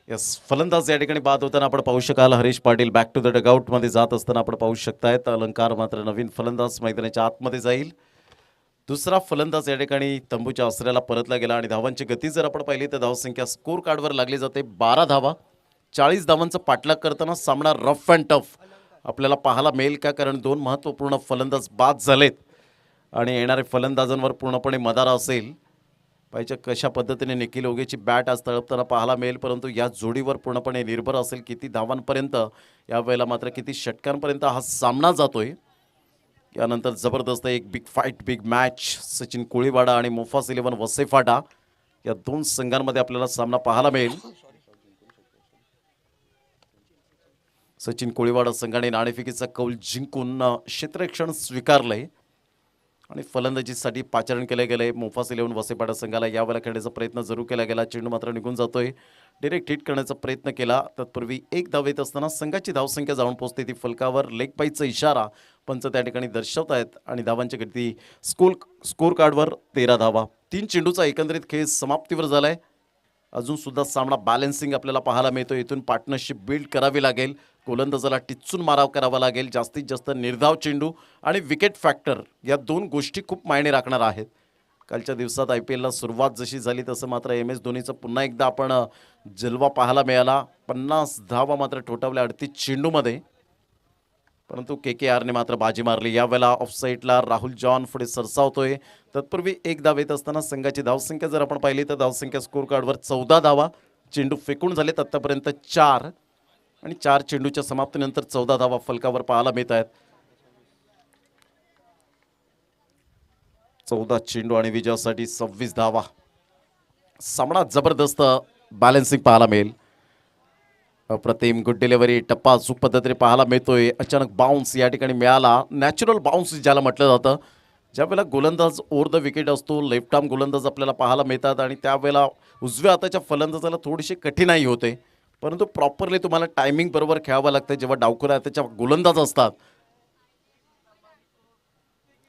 A: यस, फलंदाज या ठिकाणी बाद होताना आपण पाहू शकाल. Harish Patil back to the dugout मध्ये जात असताना आपण पाहू शकतायत. अलंकार मात्र नवीन फलंदाज मैदानाच्या आतमध्ये जाईल. दुसरा फलंदाज या ठिकाणी तंबूच्या आसऱ्याला परतला गेला आणि धावांची गती जर आपण पाहिली तर धावसंख्या स्कोर कार्डवर लागली जाते 12 धावा. 40 धावांचा पाठलाग करताना सामना रफ अँड टफ आपल्याला पाहायला मिळेल का, कारण दोन महत्त्वपूर्ण फलंदाज बाद झालेत आणि येणारे फलंदाजांवर पूर्णपणे मदारा असेल. पाहिजे कशा पद्धतीने निखिल ओगेची बॅट आज तळपताना पाहायला मिळेल, परंतु या जोडीवर पूर्णपणे निर्भर असेल किती धावांपर्यंत, यावेळेला मात्र किती षटकांपर्यंत हा सामना जातोय. यानंतर जबरदस्त एक big fight, big match Sachin Koliwada आणि मोफास 11 वसेफाटा या दोन संघांमध्ये आपल्याला सामना पाहायला मिळेल. सचिन कोळीवाडा संघाने नाणेफेकीचा कौल जिंकून क्षेत्ररक्षण स्वीकारलंय आणि फलंदाजीसाठी पाचारण केले गेले. मोफास 11 वसेपाटा संघाला यावेळेला खेळण्याचा प्रयत्न जरूर केला गेला. चेंडू मात्र निघून जातोय. डिरेक्ट हिट करण्याचा प्रयत्न केला. तत्पूर्वी एक धाव येत असताना संघाची धावसंख्या जाऊन पोहोचते ती फलकावर. लेग बाईचा इशारा पंच त्या ठिकाणी दर्शवत आहेत आणि धावांची गती स्कोर कार्डवर 13 धावा. 3 चेंडूचा एकंदरीत खेळ समाप्तीवर झालाय. अजून सुद्धा सामना बॅलन्सिंग आपल्याला पाहायला मिळतो. इथून पार्टनरशिप बिल्ड करावी लागेल. गोलंदाजाला टिचून माराव करावा लागेल. जास्तीत जास्त निर्धाव चेंडू आणि विकेट फॅक्टर या दोन गोष्टी खूप मायने राखणार आहेत. कालच्या दिवसात IPLला सुरुवात जशी झाली तसं मात्र MS धोनीचं पुन्हा एकदा आपण जलवा पाहायला मिळाला. 50 धावा मात्र ठोठावल्या 38 चेंडूमध्ये, परंतु KKRने मात्र बाजी मारली. यावेळेला ऑफसाईडला राहुल जॉन पुढे सरसावतोय. तत्पूर्वी एक धाव येत असताना संघाची धावसंख्या जर आपण पाहिली तर धावसंख्या स्कोर कार्डवर 14 धावा. चेंडू फेकून झालेत आत्तापर्यंत 4 आणि 4 चेंडूच्या समाप्तीनंतर 14 धावा फलकावर पाहायला मिळत आहेत. 14 चेंडू आणि विजयासाठी 26 धावा. सामना जबरदस्त बॅलन्सिंग पाहायला मिळेल. अप्रतिम गुड डिलिव्हरी, टप्पा अचूक पद्धतीने पाहायला मिळतोय. अचानक बाउन्स या ठिकाणी मिळाला. नॅचरल बाउन्स ज्याला म्हटलं जातं. ज्यावेळेला गोलंदाज ओव्हर द विकेट असतो, लेफ्ट आर्म गोलंदाज आपल्याला पाहायला मिळतात आणि त्यावेळेला उजव्या हाताच्या फलंदाजाला थोडीशी कठीणाई होते, परंतु प्रॉपरली तुम्हाला टायमिंग बरोबर खेळावं लागतं. जेव्हा डावखुऱ्या हाताच्या गोलंदाज असतात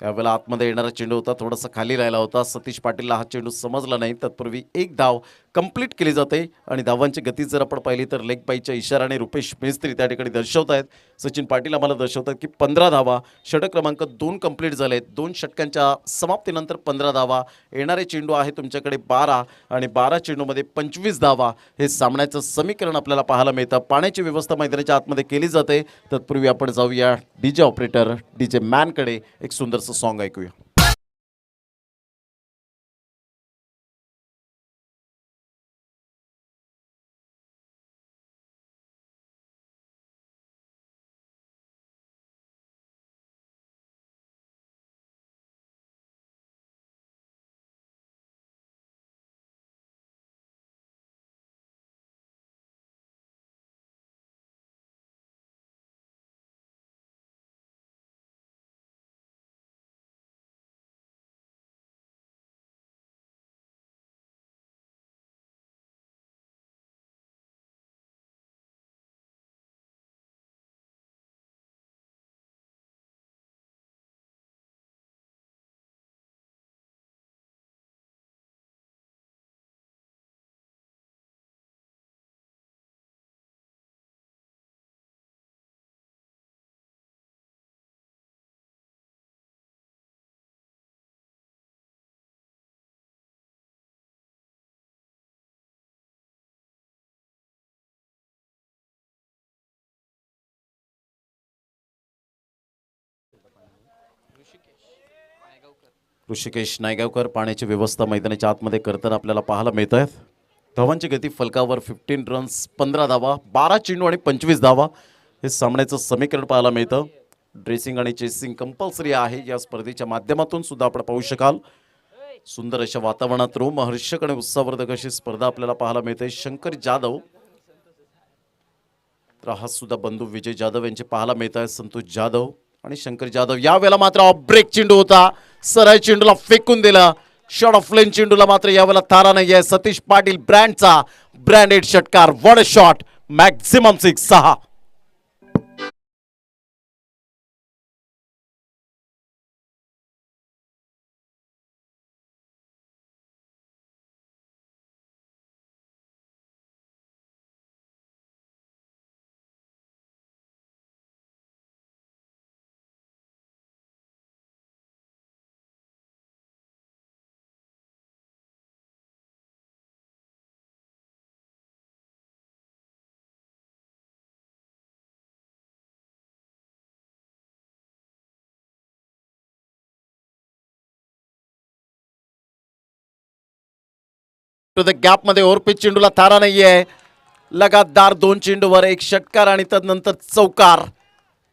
A: त्यावेळेला आतमध्ये येणारा चेंडू होता, थोडासा खाली राहिला होता. सतीश पाटीलला हा चेंडू समजला नाही. तत्पूर्वी एक धाव कंप्लीट केली जाते आणि धावांची गती जर आपण पाहिली तर लेग बाईच्या इशाराने रुपेश मेस्त्री त्या ठिकाणी दर्शवत आहेत. सचिन पाटील आम्हाला दर्शवतात की 15 धावा. षटक क्रमांक 2 कंप्लीट झाले आहेत. 2 षटकांच्या समाप्तीनंतर 15 धावा. येणारे चेंडू आहे तुमच्याकडे 12 आणि 12 चेंडूमध्ये 25 धावा. हे सामन्याचं समीकरण आपल्याला पाहायला मिळतं. पाण्याची व्यवस्था मैदानाच्या आतमध्ये केली जाते. तत्पूर्वी आपण जाऊया DJ ऑपरेटर DJ मॅनकडे. एक सुंदरसं सॉन्ग ऐकूया. ऋषिकेश नायगावकर पाण्याची व्यवस्था मैदानाच्या आतमध्ये करताना आपल्याला पाहायला मिळत आहेत. धावांची गती फलकावर 15 रन्स 15 धावा 12 चेंडू आणि 25 धावा हे सामन्याचं समीकरण पाहायला मिळतं. ड्रेसिंग आणि चेसिंग कंपल्सरी आहे. या स्पर्धेच्या माध्यमातून सुद्धा आपण पाहू शकाल. सुंदर अशा वातावरणात रोमहर्षक आणि उत्साहवर्धक अशी स्पर्धा आपल्याला पाहायला मिळते. शंकर जाधव तर हा सुद्धा बंधू विजय जाधव यांचे पाहायला मिळत आहे. संतोष जाधव आणि शंकर जाधव यावेळेला मात्र ऑफ ब्रेक चेंडू होता. सरळ चेंडूला फेकून दिला. शॉट ऑफ लेन चेंडूला मात्र यावेळेला थारा नाही आहे. सतीश पाटील ब्रँडचा ब्रँडेड षटकार. One shot maximum 6. To the gap मध्ये ओव्हरपिच चेंडूला थारा नाहीये. लगातार 2 चेंडूवर 1 षटकार आणि त्यानंतर चौकार.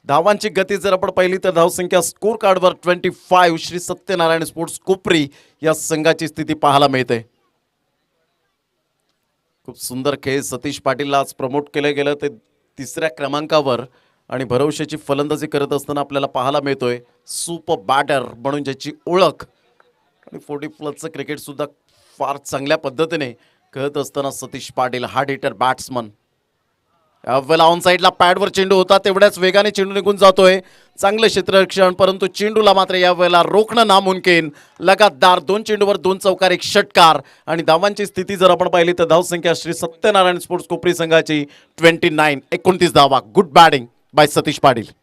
A: धावांची गती जर आपण पाहिली तर धावसंख्या स्कोर कार्डवर 25. श्री सत्यनारायण स्पोर्ट्स कोपरी या संघाची स्थिती पाहायला मिळते. खूप सुंदर खेळ. सतीश पाटीलला आज प्रमोट केलं गेलं ते 3ऱ्या क्रमांकावर आणि भरवशाची फलंदाजी करत असताना आपल्याला पाहायला मिळतोय. सुपर बॅटर म्हणून ज्याची ओळख आणि 40+ क्रिकेट सुद्धा फार चांगल्या पद्धतीने कळत असताना Satish Patil hard hitter batsman. यावेळेला ऑन साईडला पॅडवर चेंडू होता. तेवढ्याच वेगाने चेंडू निघून जातोय. चांगलं क्षेत्ररक्षण परंतु चेंडूला मात्र यावेळेला रोखणं नामुमकिन. लगातार 2 चेंडूवर 2 चौकार 1 षटकार आणि धावांची स्थिती जर आपण पाहिली तर धावसंख्या श्री सत्यनारायण स्पोर्ट्स कोपरी संघाची 29. 29 धावा. Good batting by Satish Patil.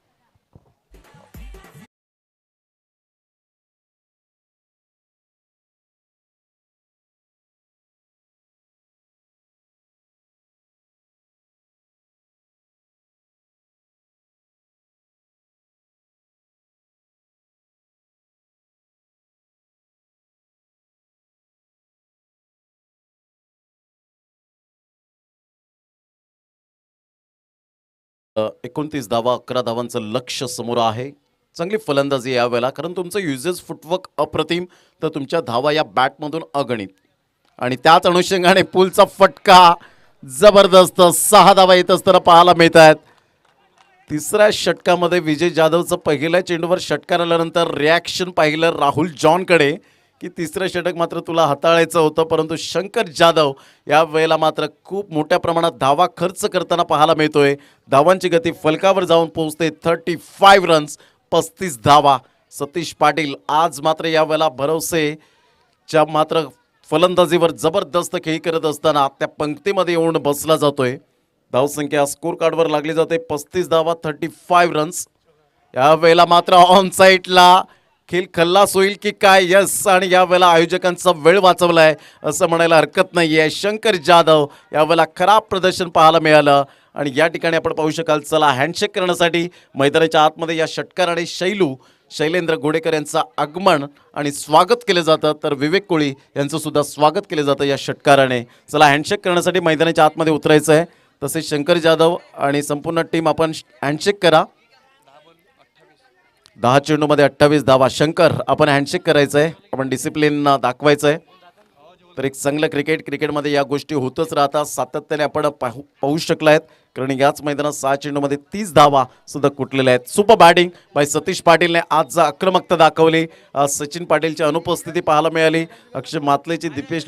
A: अ, 29 धावा 11 धावांचं लक्ष समोर आहे. चांगली फलंदाजी यावेळेला कारण तुमचं युजेस फुटवर्क अप्रतिम तर तुमच्या धावा या बॅटमधून अगणित आणि त्याच अनुषंगाने पुलचा फटका जबरदस्त. 6 धावा येत असताना पाहायला मिळत आहेत. 3ऱ्या षटकामध्ये विजय जाधवचं पहिल्या चेंडूवर षटकार आल्यानंतर रिॲक्शन पाहिलं राहुल जॉनकडे की 3रं षटक मात्र तुला हाताळायचं होतं परंतु शंकर जाधव या वेळेला मात्र खूप मोठ्या प्रमाणात धावा खर्च करताना पाहायला मिळतोय. धावांची गती फलकावर जाऊन पोहोचते 35 रन्स 35 धावा. सतीश पाटील आज मात्र यावेळेला भरवसेच्या मात्र फलंदाजीवर जबरदस्त खेळी करत असताना त्या पंक्तीमध्ये येऊन बसला जातोय. धावसंख्या स्कोर कार्डवर लागली जाते 35 धावा 35 रन्स. यावेळेला मात्र ऑन साईडला खेळ खल्लास होईल की काय. यस आणि यावेळेला आयोजकांचा वेळ वाचवलाय असं म्हणायला हरकत नाहीये. शंकर जाधव यावेळेला खराब प्रदर्शन पाहायला मिळालं आणि या ठिकाणी आपण पाहू शकाल. चला हँडशेक करण्यासाठी मैदानाच्या आतमध्ये या षटकाराने शैलेंद्र गोडेकर यांचं आगमन आणि स्वागत केलं जातं तर विवेक कोळी यांचं सुद्धा स्वागत केलं जातं या षटकाराने. चला हँडशेक करण्यासाठी मैदानाच्या आतमध्ये उतरायचं आहे. तसेच शंकर जाधव आणि संपूर्ण टीम आपण हँडशेक करा. 10 चेंडूमध्ये 28 धावा. शंकर आपण हँडशेक करायचं आहे. आपण डिसिप्लिन दाखवायचं आहे. तर एक चांगलं क्रिकेटमध्ये या गोष्टी होतच राहतात. सातत्याने आपण पाहू शकला आहेत कारण याच मैदानात 6 चेंडूमध्ये 30 धावा सुद्धा कुठलेल्या आहेत. सुपर बॅटिंग बाय सतीश पाटीलने आज आक्रमकता दाखवली. सचिन पाटीलची अनुपस्थिती पाहायला मिळाली. अक्षय मातलेची दीपेश